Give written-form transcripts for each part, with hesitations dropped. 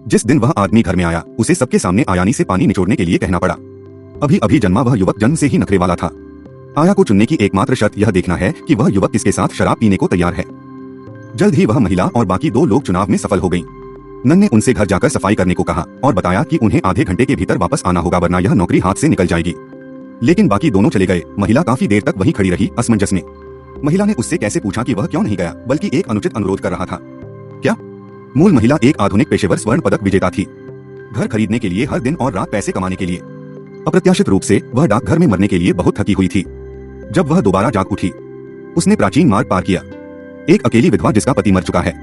जिस दिन वह आदमी घर में आया, उसे सबके सामने आयानी से पानी निचोड़ने के लिए कहना पड़ा। अभी अभी जन्मा वह युवक जन्म से ही नखरे वाला था। आया को चुनने की एकमात्र शर्त यह देखना है कि वह युवक किसके साथ शराब पीने को तैयार है। जल्द ही वह महिला और बाकी 2 लोग चुनाव में सफल हो गईं। नन ने उनसे घर जाकर सफाई करने को कहा और बताया कि उन्हें आधे घंटे के भीतर वापस आना होगा, वरना यह नौकरी हाथ से निकल जाएगी। लेकिन बाकी दोनों चले गए। महिला काफी देर तक वहीं खड़ी रही, असमंजस में। महिला ने उससे कैसे पूछा कि वह क्यों नहीं गया, बल्कि एक अनुचित अनुरोध कर रहा था। क्या? मूल महिला एक आधुनिक पेशेवर स्वर्ण पदक विजेता थी, घर खरीदने के लिए हर दिन और रात पैसे कमाने के लिए। अप्रत्याशित रूप से वह डाकघर में मरने के लिए बहुत थकी हुई थी। जब वह दोबारा जाग उठी, उसने प्राचीन मार्ग पार किया। एक अकेली विधवा जिसका पति मर चुका है।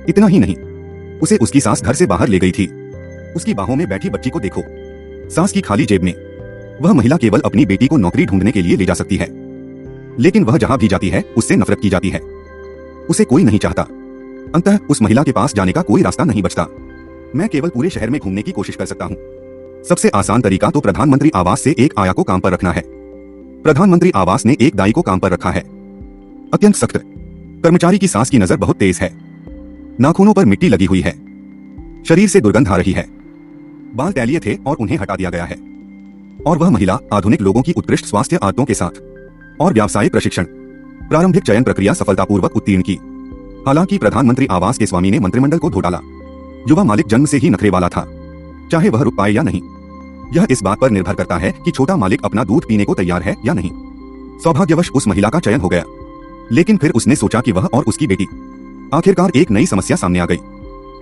इतना ही नहीं, उसे उसकी सास घर से बाहर ले गई थी। उसकी बाहों में बैठी बच्ची को देखो, सास की खाली जेब में। वह महिला केवल अपनी बेटी को नौकरी ढूंढने के लिए ले जा सकती है, लेकिन वह जहां भी जाती है उससे नफरत की जाती है। उसे कोई नहीं चाहता। अंततः उस महिला के पास जाने का कोई रास्ता नहीं बचता। मैं केवल पूरे शहर में घूमने की कोशिश कर सकता हूँ। सबसे आसान तरीका तो प्रधानमंत्री आवास से एक आया को काम पर रखना है। प्रधानमंत्री आवास ने एक दाई को काम पर रखा है, अत्यंत सख्त। कर्मचारी की सास की नजर बहुत तेज है, नाखूनों पर मिट्टी लगी हुई है, शरीर से दुर्गंध आ रही है। बाल तैलीय थे और उन्हें हटा दिया गया है। और वह महिला आधुनिक लोगों की उत्कृष्ट स्वास्थ्य आदतों के साथ और व्यावसायिक प्रशिक्षण, प्रारंभिक चयन प्रक्रिया सफलतापूर्वक उत्तीर्ण की। हालांकि प्रधानमंत्री आवास के स्वामी ने मंत्रिमंडल को धो डाला। युवा मालिक जन्म से ही नखरे वाला था, चाहे वह रुक पाए या नहीं। यह इस बात पर निर्भर करता है कि छोटा मालिक अपना दूध पीने को तैयार है या नहीं। सौभाग्यवश उस महिला का चयन हो गया, लेकिन फिर उसने सोचा कि वह और उसकी बेटी। आखिरकार एक नई समस्या सामने आ गई।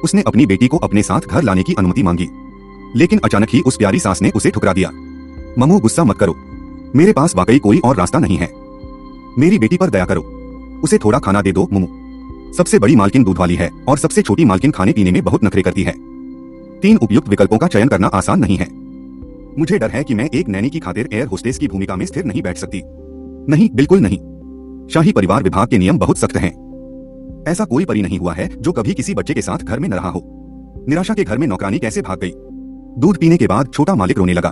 उसने अपनी बेटी को अपने साथ घर लाने की अनुमति मांगी, लेकिन अचानक ही उस प्यारी सास ने उसे ठुकरा दिया। ममू, गुस्सा मत करो, मेरे पास वाकई कोई और रास्ता नहीं है। मेरी बेटी पर दया करो, उसे थोड़ा खाना दे दो ममू। सबसे बड़ी मालकिन दूध वाली है और सबसे छोटी मालकिन खाने पीने में बहुत नखरे करती है। 3 उपयुक्त विकल्पों का चयन करना आसान नहीं है। मुझे डर है कि मैं एक नैनी की खातिर एयर होस्टेस की भूमिका में स्थिर नहीं बैठ सकती। नहीं, बिल्कुल नहीं। शाही परिवार विभाग के नियम बहुत सख्त हैं। ऐसा कोई परी नहीं हुआ है जो कभी किसी बच्चे के साथ घर में न रहा हो। निराशा के घर में नौकरानी कैसे भाग गई। दूध पीने के बाद छोटा मालिक रोने लगा।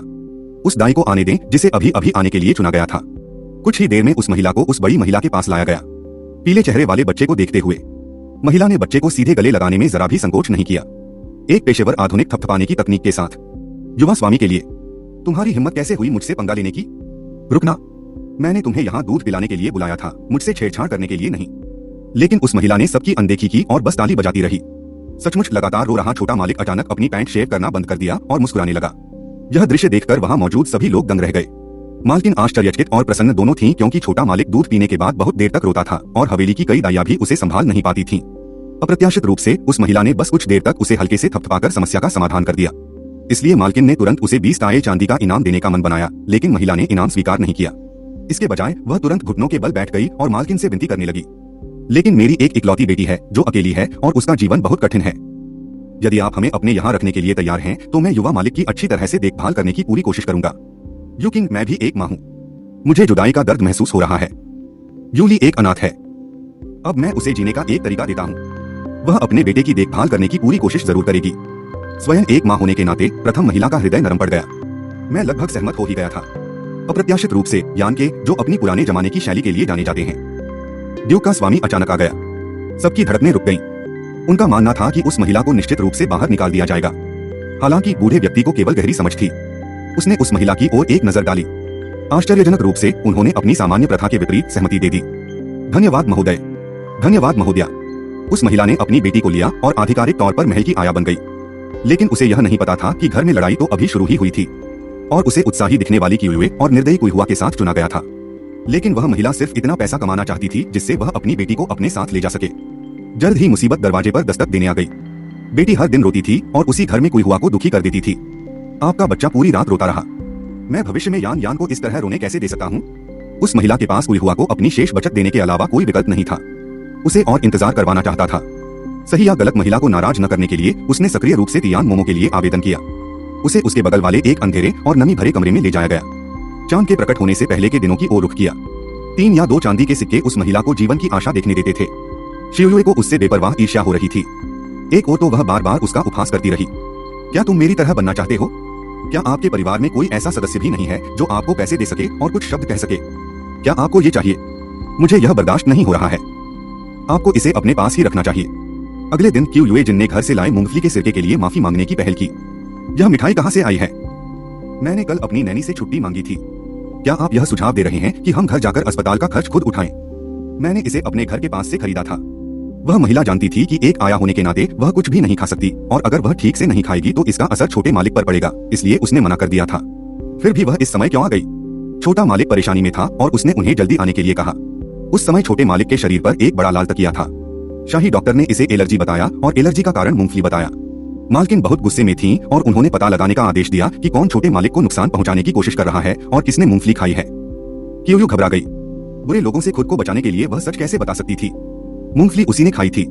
उस दाई को आने दें जिसे अभी अभी आने के लिए चुना गया था। कुछ ही देर में उस महिला को उस बड़ी महिला के पास लाया गया, पीले चेहरे वाले बच्चे को देखते हुए। महिला ने बच्चे को सीधे गले लगाने में जरा भी संकोच नहीं किया। एक पेशेवर आधुनिक थपथपाने की तकनीक के साथ। युवा स्वामी के लिए, तुम्हारी हिम्मत कैसे हुई मुझसे पंगा लेने की? रुकना, मैंने तुम्हें यहाँ दूध पिलाने के लिए बुलाया था, मुझसे छेड़छाड़ करने के लिए नहीं। लेकिन उस महिला ने सबकी अनदेखी की और बस ताली बजाती रही। सचमुच लगातार रो रहा छोटा मालिक अचानक अपनी पैंट शेव करना बंद कर दिया और मुस्कुराने लगा। यह दृश्य देखकर वहां मौजूद सभी लोग दंग रह गए। मालकिन आश्चर्यचकित और प्रसन्न दोनों थीं, क्योंकि छोटा मालिक दूध पीने के बाद बहुत देर तक रोता था और हवेली की कई दाइयां भी उसे संभाल नहीं पाती थीं। अप्रत्याशित रूप से उस महिला ने बस कुछ देर तक उसे हल्के से थपथपाकर समस्या का समाधान कर दिया। इसलिए मालकिन ने तुरंत उसे 20 ताये चांदी का इनाम देने का मन बनाया, लेकिन महिला ने इनाम स्वीकार नहीं किया। इसके बजाय वह तुरंत घुटनों के बल बैठ गई और मालकिन से विनती करने लगी, लेकिन मेरी एक इकलौती बेटी है जो अकेली है और उसका जीवन बहुत कठिन है। यदि आप हमें अपने यहाँ रखने के लिए तैयार हैं, तो मैं युवा मालिक की अच्छी तरह से देखभाल करने की पूरी कोशिश करूंगा। यू किंग, मैं भी एक माँ हूँ। मुझे जुदाई का दर्द महसूस हो रहा है। यूली एक अनाथ है। अब मैं उसे जीने का एक तरीका देता हूँ। वह अपने बेटे की देखभाल करने की पूरी कोशिश जरूर करेगी। स्वयं एक माँ होने के नाते प्रथम महिला का हृदय नरम पड़ गया। मैं लगभग सहमत हो ही गया था। अप्रत्याशित रूप से यान के, जो अपनी पुराने जमाने की शैली के लिए जाने जाते हैं। ड्यूक का स्वामी अचानक आ गया। सबकी धड़कनें रुक गईं। उनका मानना था कि उस महिला को निश्चित रूप से बाहर निकाल दिया जाएगा। हालांकि बूढ़े व्यक्ति को केवल गहरी समझ थी। उसने उस महिला की ओर एक नजर डाली। आश्चर्यजनक रूप से उन्होंने अपनी सामान्य प्रथा के विपरीत सहमति दे दी। धन्यवाद महोदय, धन्यवाद महोदया। उस महिला ने अपनी बेटी को लिया और आधिकारिक तौर पर महल की आया बन गई। लेकिन उसे यह नहीं पता था कि घर में लड़ाई तो अभी शुरू ही हुई थी और उसे उत्साही दिखने वाली कियुए और निर्दयी कुइहुआ के साथ चुना गया था। लेकिन वह महिला सिर्फ इतना पैसा कमाना चाहती थी जिससे वह अपनी बेटी को अपने साथ ले जा सके। जल्द ही मुसीबत दरवाजे पर दस्तक देने आ गई। बेटी हर दिन रोती थी और उसी घर में कुइहुआ को दुखी कर देती थी। आपका बच्चा पूरी रात रोता रहा। मैं भविष्य में यान को इस तरह रोने कैसे दे सकता हूँ? उस महिला के पास कुइहुआ को अपनी शेष बचत देने के अलावा कोई विकल्प नहीं था। उसे और इंतजार करवाना चाहता था। सही या गलत महिला को नाराज न करने के लिए उसने सक्रिय रूप से तियान मोमो के लिए आवेदन किया। उसे उसके बगल वाले एक अंधेरे और नमी भरे कमरे में ले जाया गया। चांद के प्रकट होने से पहले के दिनों की ओर रुख किया। 3 या 2 चांदी के सिक्के उस महिला को जीवन की आशा देखने देते थे। शिवयुए को उससे बेपरवाह ईर्ष्या हो रही थी। एक और तो वह बार बार उसका उपहास करती रही। क्या तुम मेरी तरह बनना चाहते हो? क्या आपके परिवार में कोई ऐसा सदस्य भी नहीं है जो आपको पैसे दे सके और कुछ शब्द कह सके? क्या आपको ये चाहिए? मुझे यह बर्दाश्त नहीं हो रहा है। आपको इसे अपने पास ही रखना चाहिए। अगले दिन क्यू युए जिन ने घर से लाए मूंगफली के सिरके के लिए माफी मांगने की पहल की। यह मिठाई कहाँ से आई है? मैंने कल अपनी नैनी से छुट्टी मांगी थी। क्या आप यह सुझाव दे रहे हैं कि हम घर जाकर अस्पताल का खर्च खुद उठाएं? मैंने इसे अपने घर के पास से खरीदा था। वह महिला जानती थी कि एक आया होने के नाते वह कुछ भी नहीं खा सकती और अगर वह ठीक से नहीं खाएगी तो इसका असर छोटे मालिक पर पड़ेगा, इसलिए उसने मना कर दिया था। फिर भी वह इस समय क्यों आ गई? छोटा मालिक परेशानी में था और उसने उन्हें जल्दी आने के लिए कहा। उस समय छोटे मालिक के शरीर पर एक बड़ा लाल तकिया था। शाही डॉक्टर ने इसे एलर्जी बताया और एलर्जी का कारण मूंगफली बताया। मालकिन बहुत गुस्से में थी और उन्होंने पता लगाने का आदेश दिया कि कौन छोटे मालिक को नुकसान पहुंचाने की कोशिश कर रहा है और किसने मूंगफली खाई है। क्यूयू घबरा गई। बुरे लोगों से खुद को बचाने के लिए वह सच कैसे बता सकती थी? मूंगफली उसी ने खाई थी।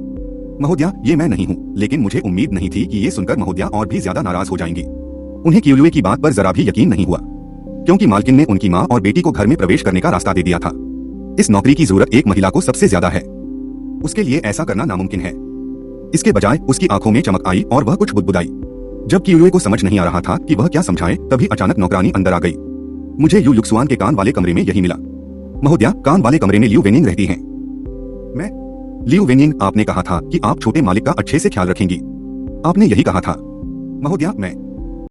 महोदया, ये मैं नहीं हूँ, लेकिन मुझे उम्मीद नहीं थी कि ये सुनकर महोदया और भी ज्यादा नाराज हो जाएंगी। उन्हें क्यूयुए की बात पर जरा भी यकीन नहीं हुआ, क्योंकि मालकिन ने उनकी माँ और बेटी को घर में प्रवेश करने का रास्ता दे दिया था। इस नौकरी की जरूरत एक महिला को सबसे ज्यादा है। उसके लिए ऐसा करना नामुमकिन है। इसके बजाय उसकी आंखों में चमक आई और वह कुछ बुदबुदाई। जब क्यूयुए को समझ नहीं आ रहा था कि वह क्या समझाए, तभी अचानक नौकरानी अंदर आ गई। मुझे यू युक्सुआन के कान वाले कमरे में यही मिला। महोदया, कान वाले कमरे में लियू वेनिंग रहती हैं। मैं? लियू वेनिंग, आपने कहा था कि आप छोटे मालिक का अच्छे से ख्याल रखेंगी। आपने यही कहा था। महोदया, मैं